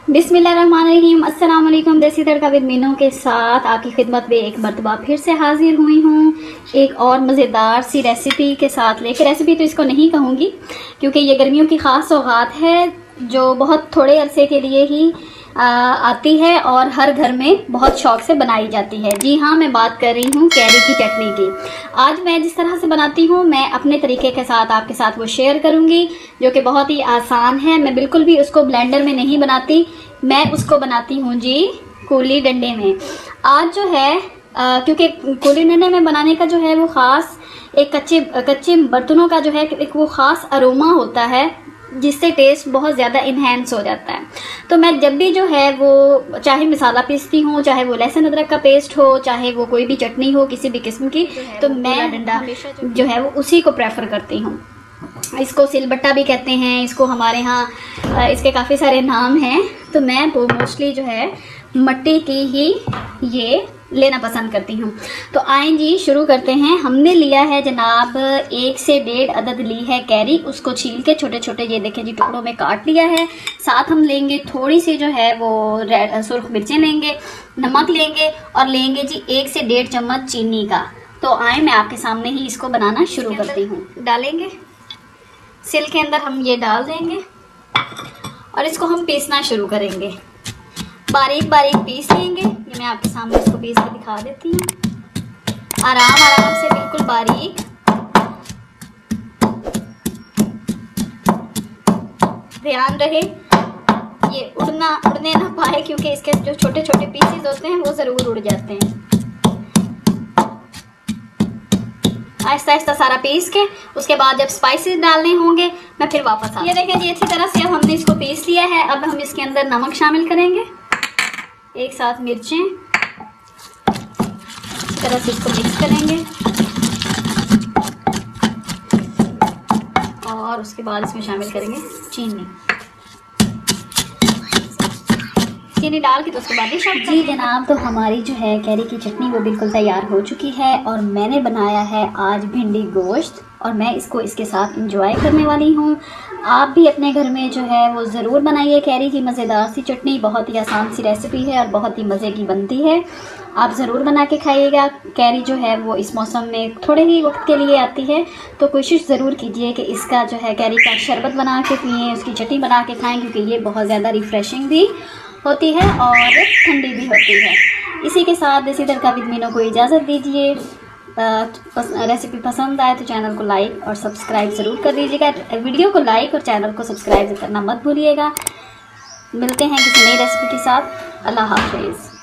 बिस्मिल्लाहिर्रहमानिर्रहीम। अस्सलाम वालेकुम। देसी तड़का विद मीनू के साथ आपकी खिदमत में एक मरतबा फिर से हाजिर हुई हूँ एक और मज़ेदार सी रेसिपी के साथ लेकर। रेसिपी तो इसको नहीं कहूँगी क्योंकि ये गर्मियों की ख़ास सौगात है जो बहुत थोड़े अरसे के लिए ही आती है और हर घर में बहुत शौक से बनाई जाती है। जी हाँ, मैं बात कर रही हूँ कैरी की चटनी की। आज मैं जिस तरह से बनाती हूँ मैं अपने तरीके के साथ आपके साथ वो शेयर करूँगी जो कि बहुत ही आसान है। मैं बिल्कुल भी उसको ब्लेंडर में नहीं बनाती, मैं उसको बनाती हूँ जी कूली डंडे में। आज जो है क्योंकि कूली डंडे में बनाने का जो है वो ख़ास एक कच्चे बर्तनों का जो है एक वो ख़ास अरोमा होता है जिससे टेस्ट बहुत ज़्यादा इन्हेंस हो जाता है। तो मैं जब भी जो है वो चाहे मसाला पीसती हूँ, चाहे वो लहसुन अदरक का पेस्ट हो, चाहे वो कोई भी चटनी हो किसी भी किस्म की, तो मैं डंडा जो है वो उसी को प्रेफर करती हूँ। इसको सिलबट्टा भी कहते हैं, इसको हमारे यहाँ इसके काफ़ी सारे नाम हैं। तो मैं वो मोस्टली जो है मट्टी की ही ये लेना पसंद करती हूँ। तो आएँ जी शुरू करते हैं। हमने लिया है जनाब 1 से 1.5 अदद ली है कैरी, उसको छील के छोटे छोटे ये देखें जी टुकड़ों में काट लिया है। साथ हम लेंगे थोड़ी सी जो है वो सुर्ख मिर्चें लेंगे, नमक लेंगे और लेंगे जी 1 से 1.5 चम्मच चीनी का। तो आए मैं आपके सामने ही इसको बनाना शुरू करती हूँ। डालेंगे सिल के अंदर हम ये डाल देंगे और इसको हम पीसना शुरू करेंगे। बारीक बारीक पीस लेंगे। ये मैं आपके सामने इसको पीस के दिखा देती हूँ। आराम आराम से बिल्कुल बारीक। ध्यान रहे ये उड़ने ना पाए क्योंकि इसके जो छोटे छोटे पीसेस होते हैं वो ज़रूर उड़ जाते हैं। आहिस्ता आहिस्ता सारा पीस के उसके बाद जब स्पाइसेस डालने होंगे मैं फिर वापस आ। ये देखें जी अच्छी तरह से अब हमने इसको पीस लिया है। अब हम इसके अंदर नमक शामिल करेंगे, एक साथ मिर्चें, इस तरह से इसको मिक्स करेंगे और उसके बाद इसमें शामिल करेंगे चीनी डाल के तो उसके बाद जी जनाब। तो हमारी जो है कैरी की चटनी वो बिल्कुल तैयार हो चुकी है और मैंने बनाया है आज भिंडी गोश्त और मैं इसको इसके साथ इंजॉय करने वाली हूँ। आप भी अपने घर में जो है वो ज़रूर बनाइए कैरी की मज़ेदार सी चटनी। बहुत ही आसान सी रेसिपी है और बहुत ही मज़े की बनती है। आप ज़रूर बना के खाइएगा। कैरी जो है वो इस मौसम में थोड़े ही वक्त के लिए आती है तो कोशिश ज़रूर कीजिए कि इसका जो है कैरी का शरबत बना के पिएँ, उसकी चटनी बना के खाएँ क्योंकि ये बहुत ज़्यादा रिफ़्रेशिंग भी होती है और ठंडी भी होती है। इसी के साथ देसी तड़का विद मीनू को इजाज़त दीजिए। रेसिपी पसंद आए तो चैनल को लाइक और सब्सक्राइब ज़रूर कर दीजिएगा। वीडियो को लाइक और चैनल को सब्सक्राइब करना मत भूलिएगा। मिलते हैं किसी नई रेसिपी के साथ। अल्लाह हाफ़िज़।